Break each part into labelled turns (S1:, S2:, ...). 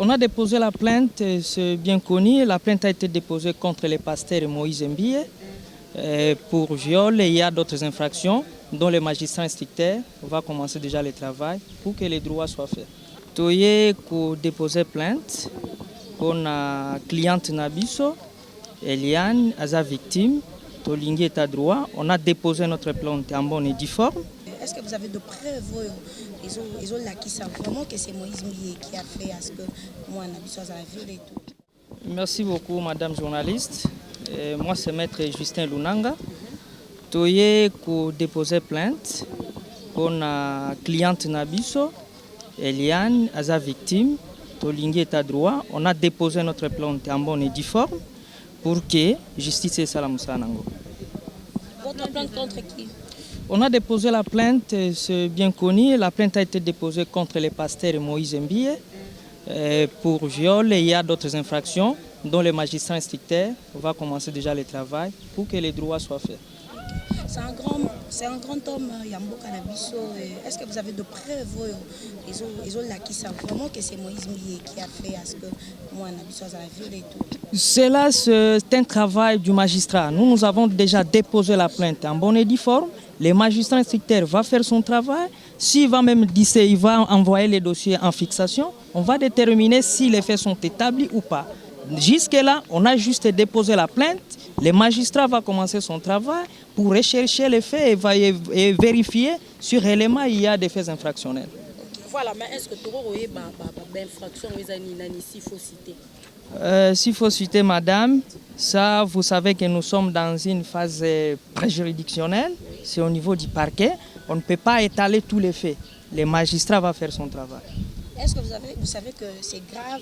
S1: On a déposé la plainte, c'est bien connu. La plainte a été déposée contre le pasteur Moïse Mbie pour viol. Et il y a d'autres infractions dont le magistrat instructeur va commencer déjà le travail pour que les droits soient faits. Toye ko déposer plainte pour la cliente Nabiso, Eliane, Aza victime, Tolingi est à droit. On a déposé notre plainte en bonne et due forme.
S2: Est-ce que vous avez de preuves? Ils ont là qui savent vraiment que c'est Moïse Mbie qui a fait à ce que moi, Nabiso a violé et tout.
S1: Merci beaucoup, madame journaliste. Moi, c'est maître Justin Lunanga. Toye ko déposer plainte pour la cliente Nabiso, Eliane, Aza victime, Tolingi est à droit. On a déposé notre plainte en bonne et due forme pour que justice et salam sanango.
S2: Votre plainte contre qui?
S1: On a déposé la plainte, c'est bien connu. La plainte a été déposée contre le pasteur Moïse Mbie pour viol. Et il y a d'autres infractions dont le magistrat instructeur va commencer déjà le travail pour que les droits soient faits.
S2: C'est un grand homme, Yamboka Nabiso. Est-ce que vous avez de preuves? Ils ont là qui savent vraiment que c'est Moïse Mbie qui a fait à ce que moi, Nabiso a violé et tout.
S1: Cela, c'est un travail du magistrat. Nous avons déjà déposé la plainte en bonne et due forme. Le magistrat instructeur va faire son travail. S'il va même dire il va envoyer les dossiers en fixation, on va déterminer si les faits sont établis ou pas. Jusque-là, on a juste déposé la plainte. Le magistrat va commencer son travail pour rechercher les faits et vérifier sur élément il y a des faits infractionnels.
S2: Voilà, mais est-ce que tu as une infraction s'il faut citer?
S1: S'il faut citer, madame, ça, vous savez que nous sommes dans une phase préjuridictionnelle. C'est au niveau du parquet. On ne peut pas étaler tous les faits. Le magistrat va faire son travail.
S2: Est-ce que vous savez que c'est grave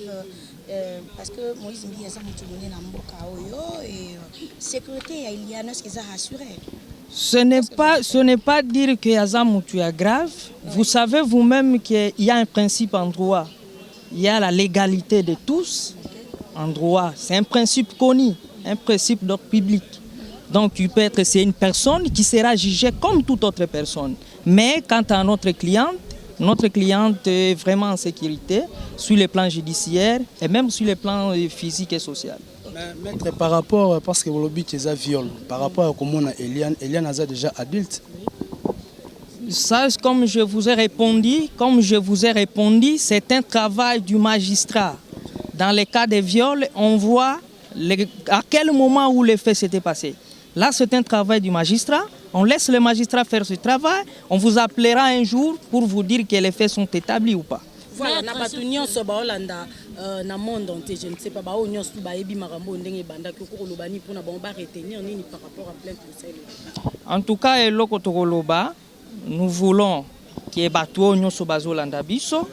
S2: parce que Moïse Mbie a donné la mboka et sécurité il y a ce qu'ils ont rassuré.
S1: Ce n'est pas dire que Yazamutu est grave. Vous savez vous-même qu'il y a un principe en droit. Il y a la légalité de tous en droit. C'est un principe connu, un principe d'ordre public. Donc c'est une personne qui sera jugée comme toute autre personne. Mais quant à notre cliente est vraiment en sécurité sur le plan judiciaire et même sur le plan physique et social.
S3: Maître, par rapport, parce que vous dites viol, par rapport à comment Eliane est déjà adulte.
S1: Ça, comme je vous ai répondu, c'est un travail du magistrat. Dans les cas de viol, on voit à quel moment où les faits s'étaient passés. Là, c'est un travail du magistrat. On laisse le magistrat faire ce travail. On vous appellera un jour pour vous dire que les faits sont établis ou pas.
S2: Voilà, na batunion so baolanda na monde entier, je ne sais pas ba onyo su ba ebi makambo ndenge banda ko kolobani pona ba on ba retenir nini par rapport à plainte de.
S1: En tout cas, eloko tokoloba, nous voulons que bato onyo so bazolanda biso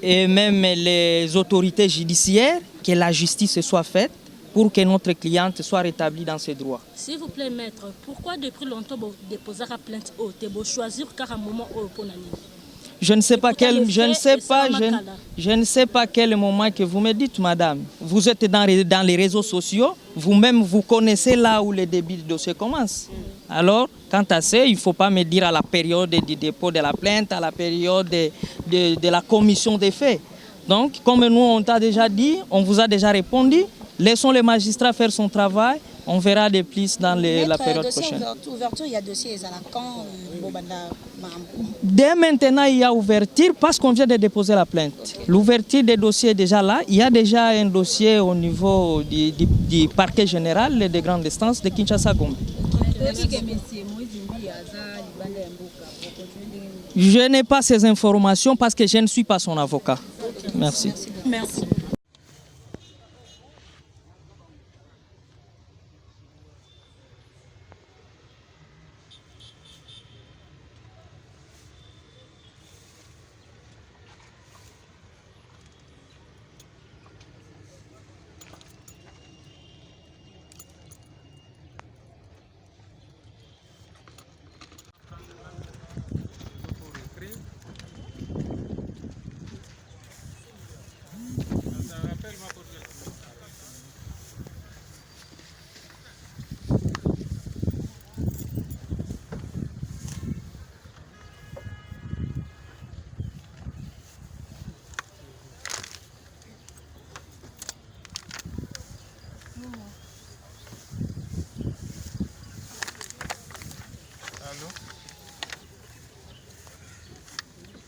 S1: et même les autorités judiciaires, que la justice soit faite pour que notre cliente soit rétablie dans ses droits.
S4: S'il vous plaît, maître, pourquoi depuis longtemps vous déposez la plainte vous choisir car un moment pour l'année? Je ne sais pas quel moment que vous me dites, madame. Vous êtes dans les réseaux sociaux, vous-même vous connaissez là où le débit du dossier commence. Alors, quant à ça, il ne faut pas me dire à la période du dépôt de la plainte, à la période de la commission des faits. Donc, comme nous on t'a déjà dit, on vous a déjà répondu, laissons le magistrat faire son travail. On verra des plus dans la période prochaine.
S2: Ouverture, il y a dossier à la camp.
S1: Dès maintenant, il y a ouverture parce qu'on vient de déposer la plainte. L'ouverture des dossiers est déjà là. Il y a déjà un dossier au niveau du parquet général de grande instance de Kinshasa-Gombe. Je n'ai pas ces informations parce que je ne suis pas son avocat. Merci.
S2: Merci.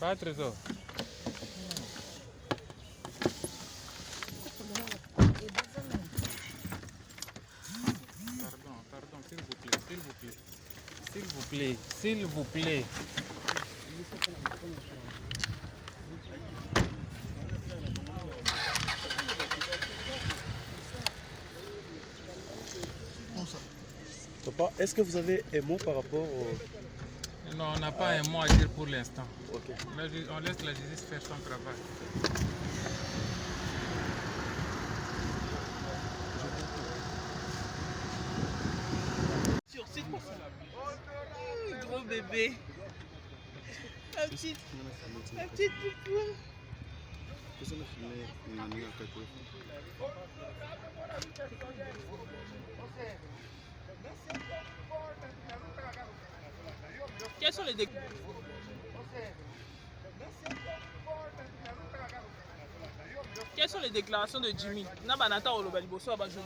S5: Pas trésor. Pardon, s'il vous plaît, s'il vous plaît. S'il vous plaît, s'il vous plaît.
S3: Papa, est-ce que vous avez un mot par rapport au...
S5: Non, on n'a pas un mot à dire pour l'instant.
S3: Ok.
S5: On laisse la justice faire son travail.
S1: Gros bébé. La petite poupou. Quels sont les Quelles sont les déclarations de Jimmy? Nabanata Olobaliboso, journaliste.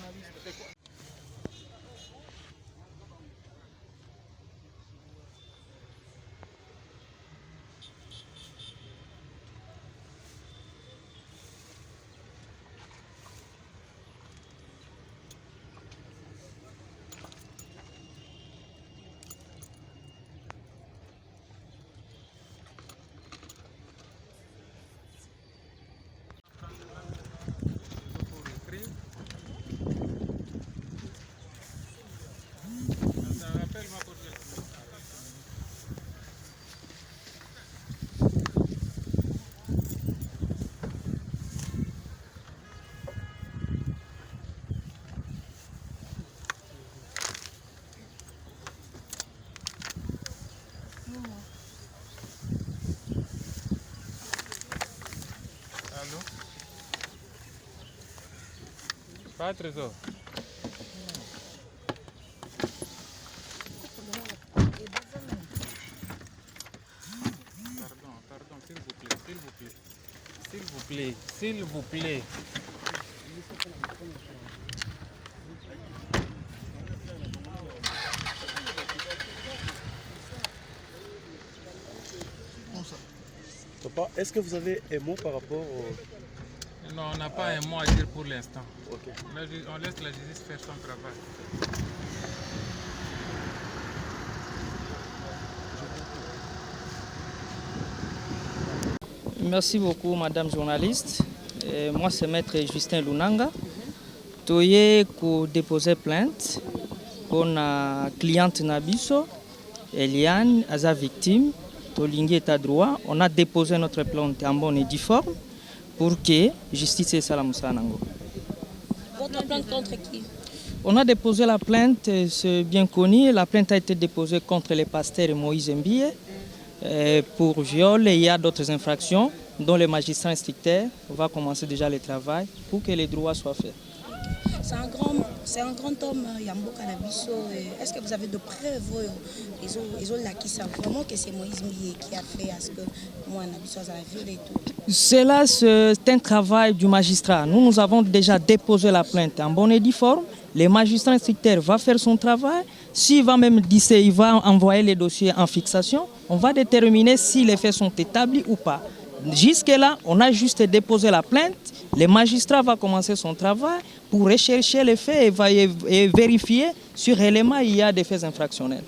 S5: Allô? Pas trésor. Pardon, s'il vous plaît, s'il vous plaît. S'il vous plaît, s'il vous plaît.
S3: Papa, est-ce que vous avez un mot par rapport au...
S5: Non, on n'a pas un mot à dire pour l'instant.
S3: Ok.
S5: On laisse la justice faire son travail.
S1: Merci beaucoup, madame journaliste. Moi, c'est maître Justin Lunanga. Toye ko déposer plainte pour la cliente Nabiso, Eliane, à sa victime. Tolingi est à droit. On a déposé notre plainte en bonne et due forme pour que justice et salam sanango.
S2: Votre plainte contre qui?
S1: On a déposé la plainte, c'est bien connu. La plainte a été déposée contre le pasteur Moïse Mbie pour viol et il y a d'autres infractions dont le magistrat instructeur va commencer déjà le travail pour que les droits soient faits.
S2: C'est un grand homme, Yambo Canabiso. Est-ce que vous avez de preuves? Ils ont l'acquis ça vraiment que c'est Moïse Mbie qui a fait à ce que moi, Nabiso, a violé et tout.
S1: Cela, c'est un travail du magistrat. Nous avons déjà déposé la plainte en bonne et due forme. Le magistrat instructeur va faire son travail. S'il va même dire il va envoyer les dossiers en fixation, on va déterminer si les faits sont établis ou pas. Jusque-là, on a juste déposé la plainte. Le magistrat va commencer son travail pour rechercher les faits et vérifier sur élément il y a des faits infractionnels.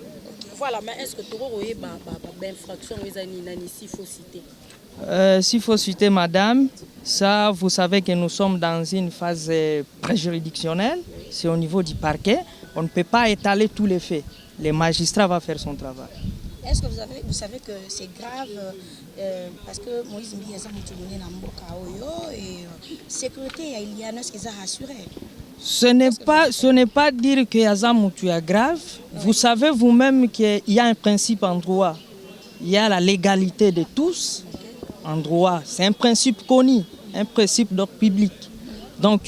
S6: Voilà, mais est-ce que tu as une infraction s'il faut citer?
S1: S'il faut citer, madame, ça, vous savez que nous sommes dans une phase préjuridictionnelle. C'est au niveau du parquet. On ne peut pas étaler tous les faits. Le magistrat va faire son travail.
S2: Est-ce que vous savez que c'est grave parce que Moïse Mbie a moutiloné dans Mboka et sécurité il y a ce qu'ils ont rassuré.
S1: Ce n'est pas dire que Yazamoutou est grave. Vous savez vous-même qu'il y a un principe en droit. Il y a la légalité de tous en droit. C'est un principe connu, un principe d'ordre public. Donc,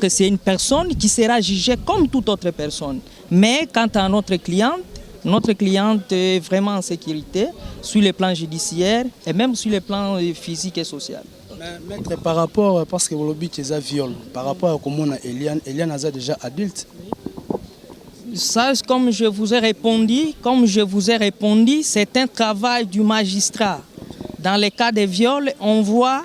S1: c'est une personne qui sera jugée comme toute autre personne. Mais quant à notre cliente est vraiment en sécurité sur le plan judiciaire et même sur le plan physique et social.
S3: Maître, par rapport, parce que vous l'avez dit, c'est viol, par rapport à comment Eliane est déjà adulte.
S1: Ça, comme je vous ai répondu, c'est un travail du magistrat. dans les cas de viol, on voit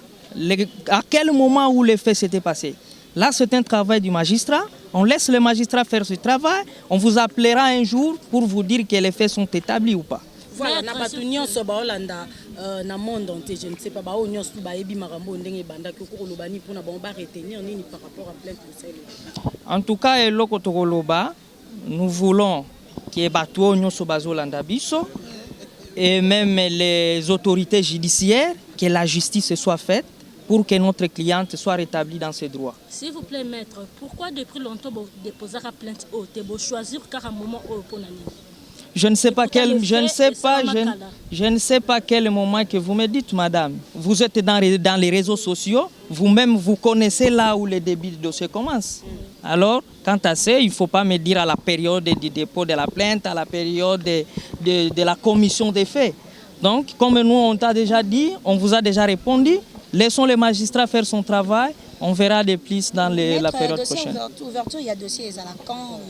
S1: à quel moment où les faits s'étaient passés. Là, c'est un travail du magistrat. On laisse le magistrat faire ce travail. On vous appellera un jour pour vous dire que les faits sont établis ou pas.
S6: Voilà, na bato nyonso baolanda na monde entier, je ne sais pas, bao nyonso baebi makambo ndenge bandaki okoloba ni mpona bango baretenir nini par rapport à plainte de.
S1: En tout cas, eloko tokoloba, nous voulons que bato nyonso bazolanda biso et même les autorités judiciaires, que la justice soit faite pour que notre cliente soit rétablie dans ses droits.
S7: S'il vous plaît, maître, pourquoi depuis longtemps vous déposez la plainte haute et vous choisir car un moment pour l'année?
S1: Je ne sais pas quel moment que vous me dites, madame. Vous êtes dans les réseaux sociaux, vous-même vous connaissez là où le débit de dossier commence. Alors, quant à ça, il ne faut pas me dire à la période du dépôt de la plainte, à la période de la commission des faits. Donc, comme nous on t'a déjà dit, on vous a déjà répondu, laissons le magistrat faire son travail. On verra des plus dans la période prochaine.
S2: Ouverture, il y a dossier quand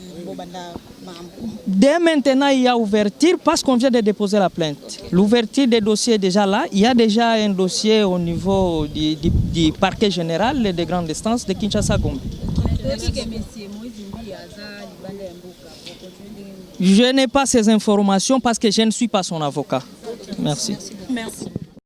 S1: dès maintenant, il y a ouverture parce qu'on vient de déposer la plainte. L'ouverture des dossiers est déjà là. Il y a déjà un dossier au niveau du parquet général de grande instance de Kinshasa-Gombe. Je n'ai pas ces informations parce que je ne suis pas son avocat. Merci.
S6: Merci.